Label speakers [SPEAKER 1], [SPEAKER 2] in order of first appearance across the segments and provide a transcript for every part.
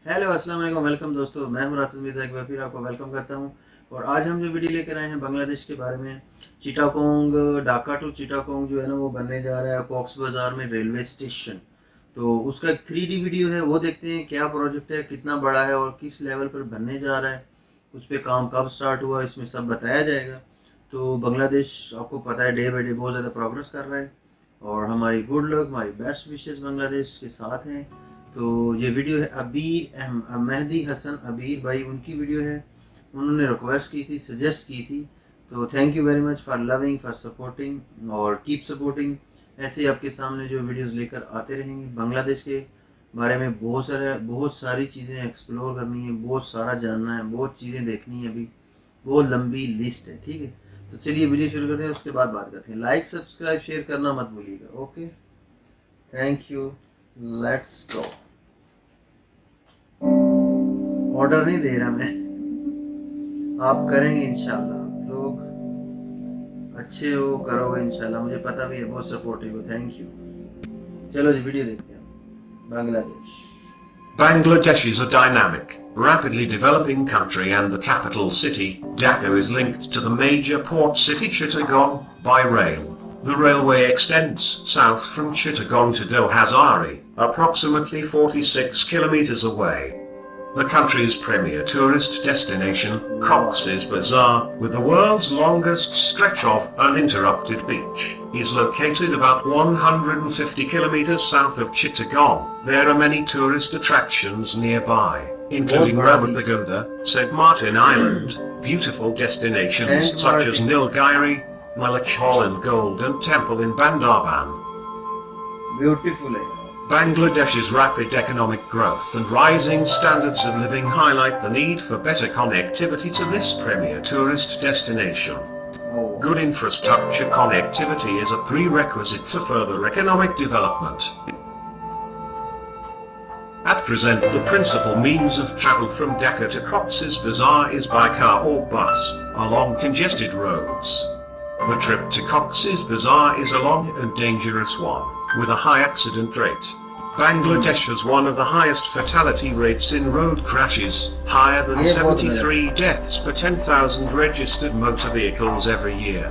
[SPEAKER 1] Hello अस्सलाम वालेकुम, welcome दोस्तों। मैं हूं मिर्जा, एक बार फिर आपको वेलकम करता हूं। और आज हम जो वीडियो लेकर आए हैं बांग्लादेश के बारे में। चिटागोंग, ढाका टू चिटागोंग जो है ना वो बनने जा रहा है कॉक्स बाज़ार में रेलवे स्टेशन। तो उसका एक 3D वीडियो है, वो देखते हैं क्या प्रोजेक्ट है, कितना बड़ा है और किस लेवल पर बनने जा रहा है, उस पर काम कब स्टार्ट हुआ, इसमें सब बताया जाएगा। तो बांग्लादेश आपको पता है डे बाई डे बहुत ज़्यादा प्रोग्रेस कर रहा है और हमारी गुड लक, हमारी बेस्ट विशेस बांग्लादेश के साथ हैं। तो ये वीडियो है मेहदी हसन अबीर भाई, उनकी वीडियो है। उन्होंने रिक्वेस्ट की थी, सजेस्ट की थी। तो thank you very much for loving, for supporting और कीप सपोर्टिंग। ऐसे ही आपके सामने जो वीडियोस लेकर आते रहेंगे। बांग्लादेश के बारे में बहुत सारी चीज़ें एक्सप्लोर करनी है, बहुत सारा जानना है, बहुत चीज़ें देखनी है। अभी बहुत लंबी लिस्ट है, ठीक है। तो चलिए वीडियो शुरू करते हैं, उसके बाद बात करते हैं। लाइक सब्सक्राइब शेयर करना मत भूलिएगा। Okay, thank you, let's go. Order नहीं दे रहा मैं, आप करेंगे इंशाल्लाह। आप लोग अच्छे हो, करोगे इंशाल्लाह, मुझे पता भी है, बहुत सपोर्टिव हो। Thank you. चलो जी वीडियो देखते हैं। Bangladesh
[SPEAKER 2] Bangladesh is a dynamic, rapidly developing country and the capital city, Dhaka, is linked to the major port city Chittagong by rail. The railway extends south from Chittagong to Dohazari, approximately 46 kilometers away. The country's premier tourist destination, Cox's Bazar, with the world's longest stretch of uninterrupted beach, is located about 150 kilometers south of Chittagong. There are many tourist attractions nearby, including Rabat Pagoda, St. Martin Island, beautiful destinations such as Nilgiri, Melech Hall and Golden Temple in Bandarban.
[SPEAKER 1] Beautiful है।
[SPEAKER 2] Bangladesh's rapid economic growth and rising standards of living highlight the need for better connectivity to this premier tourist destination. Good infrastructure connectivity is a prerequisite for further economic development. At present, the principal means of travel from Dhaka to Cox's Bazar is by car or bus, along congested roads. The trip to Cox's Bazar is a long and dangerous one, with a high accident rate. Bangladesh has one of the highest fatality rates in road crashes, higher than 73 deaths per 10,000 registered motor vehicles every year.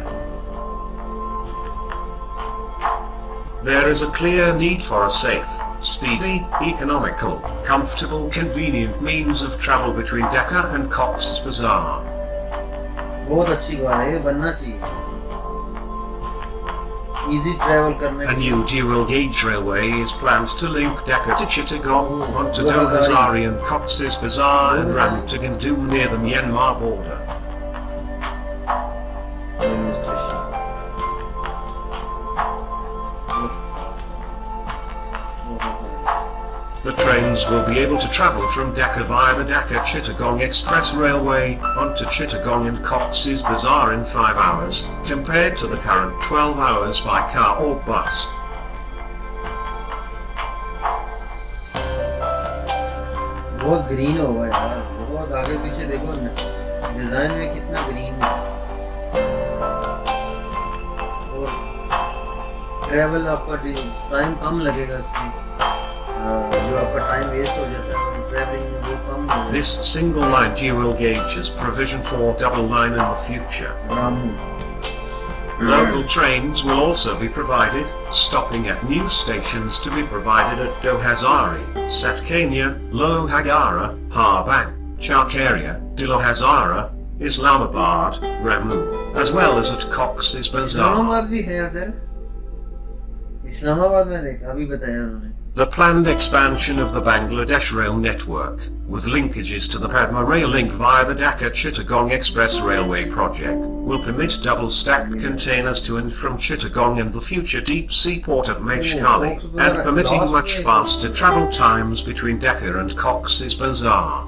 [SPEAKER 2] There is a clear need for a safe, speedy, economical, comfortable, convenient means of travel between Dhaka and Cox's Bazar.
[SPEAKER 1] बहुत अच्छी बात है, ये बनना चाहिए। Easy travel करने
[SPEAKER 2] A new dual gauge railway is planned to link Dhaka to Chittagong, onto Dohazari and Cox's Bazar, and Ramu to Gandum near the Myanmar border. The trains will be able to travel from Dhaka via the DHAKA-Chittagong Express Railway onto Chittagong and Cox's Bazar in 5 hours, compared to the current 12 hours by car or bus.
[SPEAKER 1] बहुत green होगा यार, बहुत आगे पीछे देखो design में कितना green है। और ट्रैवल आपका टाइम कम लगेगा इसमें, जो आपका टाइम वेस्ट हो जाता है ट्रैवलिंग में, वो कम हो।
[SPEAKER 2] This single line dual gauge is provision for double line in the future. Local trains will also be provided, stopping at new stations to be provided at Dohazari, Satkania, Lohagara, Harbang, Charkaria, Dilohazara, Islamabad, Ramu, as well as at Cox's Bazar.
[SPEAKER 1] Islamabad भी है उधर, इस्लामाबाद में देखा, अभी बताया उन्होंने।
[SPEAKER 2] The planned expansion of the Bangladesh rail network, with linkages to the Padma rail link via the Dhaka-Chittagong Express Railway project, will permit double-stacked containers to and from Chittagong and the future deep-sea port of Mechkali, and permitting much faster travel times between Dhaka and Cox's Bazar.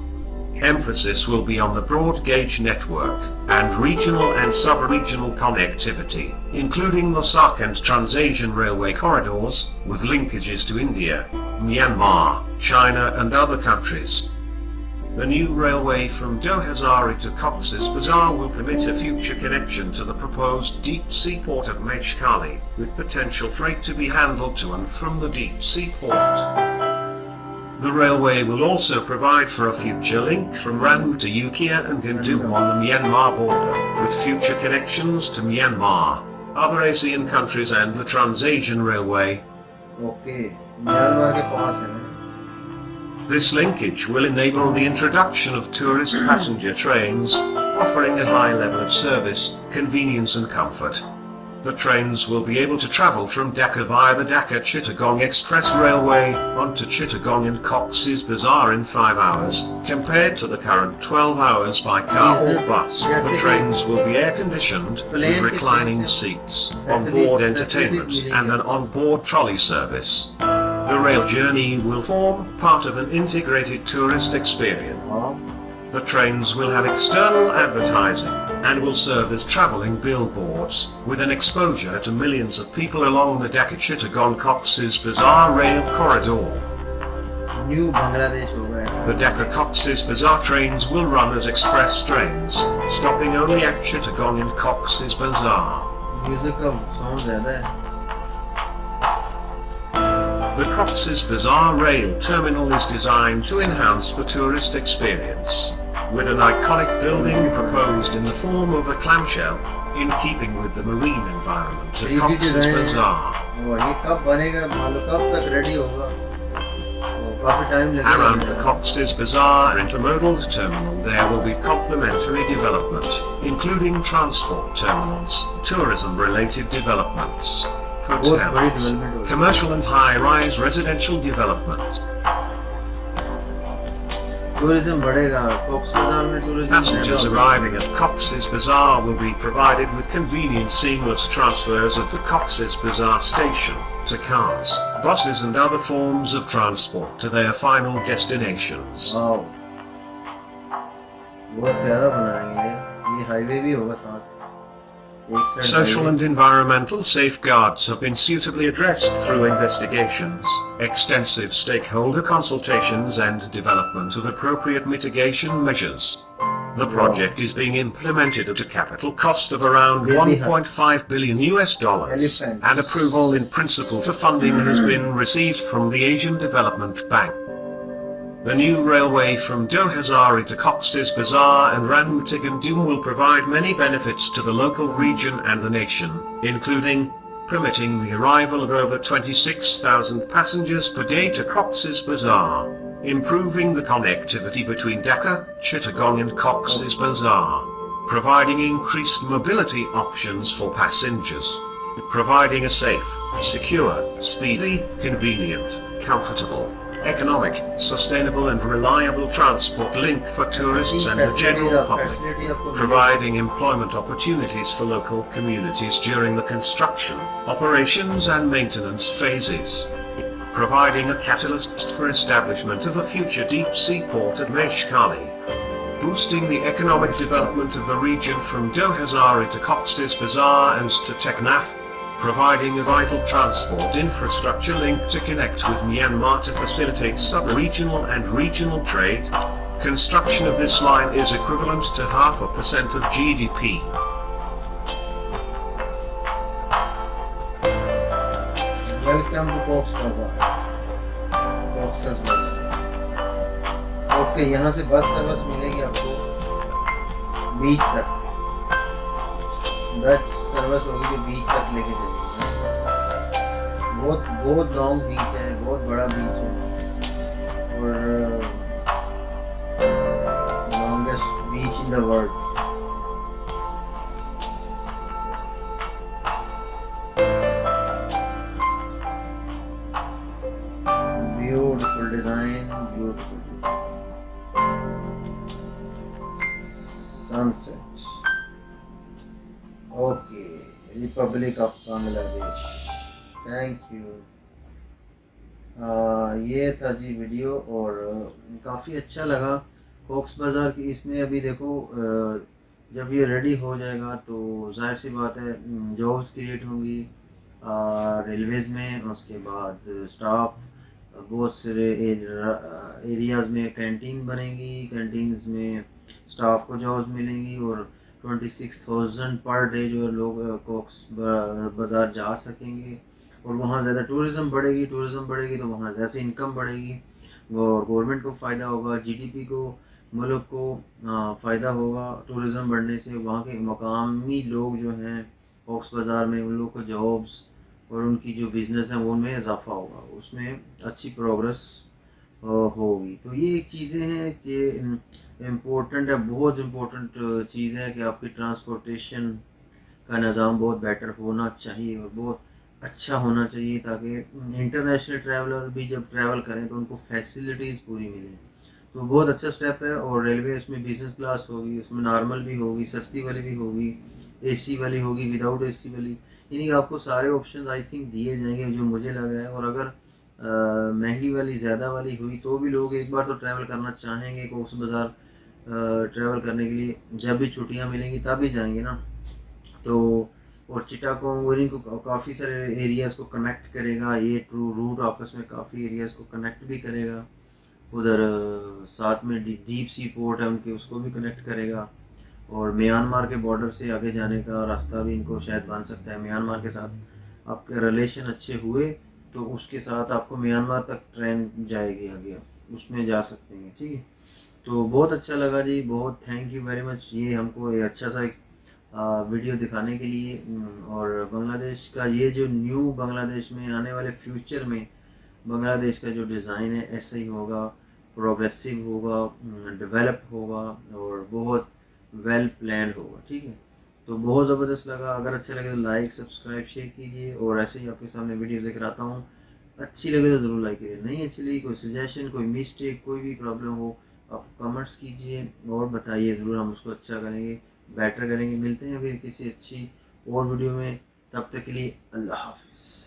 [SPEAKER 2] Emphasis will be on the broad gauge network, and regional and sub-regional connectivity, including the SARC and Trans-Asian railway corridors, with linkages to India, Myanmar, China and other countries. The new railway from Dohazari to Cox's Bazar will permit a future connection to the proposed deep-sea port of Mechkali, with potential freight to be handled to and from the deep-sea port. The railway will also provide for a future link from Rangoon to Ukiah and Gandum on the Myanmar border, with future connections to Myanmar, other ASEAN countries and the Trans-Asian Railway.
[SPEAKER 1] Okay, Myanmar के पास है ना?
[SPEAKER 2] This linkage will enable the introduction of tourist passenger trains, offering a high level of service, convenience and comfort. The trains will be able to travel from Dhaka via the DHAKA-Chittagong Express Railway onto Chittagong and Cox's Bazar in 5 hours, compared to the current 12 hours by car or bus. The trains will be air-conditioned, with reclining seats, on-board entertainment, and an on-board trolley service. The rail journey will form part of an integrated tourist experience. The trains will have external advertising and will serve as travelling billboards, with an exposure to millions of people along the DHAKA-Chittagong-COX'S BAZAR rail corridor.
[SPEAKER 1] New Bangladesh होगा ऐसा.
[SPEAKER 2] The DHAKA-COX'S BAZAR trains will run as express trains, stopping only at Chittagong and Cox's Bazar.
[SPEAKER 1] Music का sound ज़्यादा है.
[SPEAKER 2] The Cox's Bazar rail terminal is designed to enhance the tourist experience, with an iconic building proposed in the form of a clamshell, in keeping with the marine environment of Cox's Bazar.
[SPEAKER 1] और ये कब बनेगा मालूम कब तक ready होगा? काफी time लगेगा.
[SPEAKER 2] Around the Cox's Bazar intermodal terminal there will be complementary development, including transport terminals, tourism-related developments, hotels, commercial and high-rise residential developments.
[SPEAKER 1] Tourism बढ़ेगा. Cox's Bazar में tourism.
[SPEAKER 2] Passengers arriving at Cox's Bazar will be provided with convenient seamless transfers at the Cox's Bazar station to cars, buses and other forms of transport to their final destinations.
[SPEAKER 1] Wow. बहुत प्यारा बनाएंगे. ये highway भी होगा साथ.
[SPEAKER 2] Social and environmental safeguards have been suitably addressed through investigations, extensive stakeholder consultations and development of appropriate mitigation measures. The project is being implemented at a capital cost of around $1.5 billion and approval in principle for funding has been received from the Asian Development Bank. The new railway from Dohazari to Cox's Bazar and Rangoon to Gandum will provide many benefits to the local region and the nation, including permitting the arrival of over 26,000 passengers per day to Cox's Bazar, improving the connectivity between Dhaka, Chittagong and Cox's Bazar, providing increased mobility options for passengers, providing a safe, secure, speedy, convenient, comfortable, economic, sustainable and reliable transport link for tourists and the general public, providing employment opportunities for local communities during the construction, operations and maintenance phases, providing a catalyst for establishment of a future deep-sea port at Meshkali, boosting the economic development of the region from Dohazari to Cox's Bazar and to Teknaf, providing a vital transport infrastructure link to connect with Myanmar to facilitate sub-regional and regional trade. Construction of this line is equivalent to 0.5% of GDP.
[SPEAKER 1] Welcome to Cox's Bazar. Cox's Bazar. Okay, यहाँ से bus service मिलेगी आपको बीच तक. Bus service होगी जो बीच तक लेके चलेगी. बहुत लॉन्ग बीच है, बहुत बड़ा बीच है और longest beach in the world. Beautiful design, beautiful sunset. Okay, Republic of Bangladesh. Thank you. ये था जी वीडियो और काफ़ी अच्छा लगा कॉक्स बाज़ार की. इसमें अभी देखो जब ये रेडी हो जाएगा तो जाहिर सी बात है जॉब्स क्रिएट होंगी रेलवेज़ में. उसके बाद स्टाफ बहुत सारे एरियाज़ में कैंटीन बनेगी, कैंटीन्स में स्टाफ को जॉब्स मिलेंगी और 26,000 पर डे जो लोग कॉक्स बाज़ार जा सकेंगे और वहाँ ज़्यादा टूरिज़म बढ़ेगी तो वहाँ ज़्यादा इनकम बढ़ेगी. और गवर्नमेंट को फ़ायदा होगा, जीडीपी को, मुल्क को फ़ायदा होगा टूरिज़्म बढ़ने से। वहाँ के मकामी लोग जो हैं कॉक्स बाज़ार में, उन लोगों को जॉब्स और उनकी जो बिज़नेस है उनमें इजाफा होगा, उसमें अच्छी प्रोग्रेस होगी। तो ये एक चीज़ें हैं कि इम्पोर्टेंट है, बहुत इम्पोर्टेंट चीज़ है कि आपकी ट्रांसपोर्टेशन का निज़ाम बहुत बेटर होना चाहिए और बहुत अच्छा होना चाहिए, ताकि इंटरनेशनल ट्रैवलर भी जब ट्रैवल करें तो उनको फैसिलिटीज़ पूरी मिलें। तो बहुत अच्छा स्टेप है। और रेलवे इसमें बिजनेस क्लास होगी, उसमें नॉर्मल भी होगी, सस्ती वाली भी होगी, एसी वाली होगी, विदाउट एसी वाली, यानी आपको सारे ऑप्शन आई थिंक दिए जाएंगे जो मुझे लग रहा है। और अगर महंगी वाली ज़्यादा वाली हुई तो भी लोग एक बार तो ट्रैवल करना चाहेंगे कॉक्स बाज़ार, ट्रैवल करने के लिए जब भी छुट्टियाँ मिलेंगी तभी जाएंगे ना। तो और चिटागोंग और इनको काफ़ी सारे एरियाज़ को कनेक्ट करेगा, ये ट्रू रूट आपस में काफ़ी एरियाज़ को कनेक्ट भी करेगा। उधर साथ में डीप सी पोर्ट है उनके, उसको भी कनेक्ट करेगा। और म्यांमार के बॉर्डर से आगे जाने का रास्ता भी इनको शायद बन सकता है। म्यांमार के साथ आपके रिलेशन अच्छे हुए तो उसके साथ आपको म्यांमार तक ट्रेन जाएगी आगे, उसमें जा सकते हैं, ठीक है। तो बहुत अच्छा लगा जी, बहुत थैंक यू वेरी मच, ये हमको एक अच्छा सा एक वीडियो दिखाने के लिए। और बांग्लादेश का ये जो न्यू बांग्लादेश में आने वाले फ्यूचर में बांग्लादेश का जो डिज़ाइन है ऐसा ही होगा, प्रोग्रेसिव होगा, डेवलप होगा और बहुत वेल प्लान होगा, ठीक है। तो बहुत ज़बरदस्त लगा। अगर अच्छा लगे तो लाइक सब्सक्राइब शेयर कीजिए, और ऐसे ही आपके सामने वीडियो लेकर आता हूँ। अच्छी लगे तो ज़रूर लाइक कीजिए, नहीं अच्छी लगी, कोई सजेशन, कोई मिस्टेक, कोई भी प्रॉब्लम हो आप कमेंट्स कीजिए और बताइए ज़रूर, हम उसको अच्छा करेंगे, बेटर करेंगे। मिलते हैं फिर किसी अच्छी और वीडियो में, तब तक के लिए अल्लाह हाफिज़।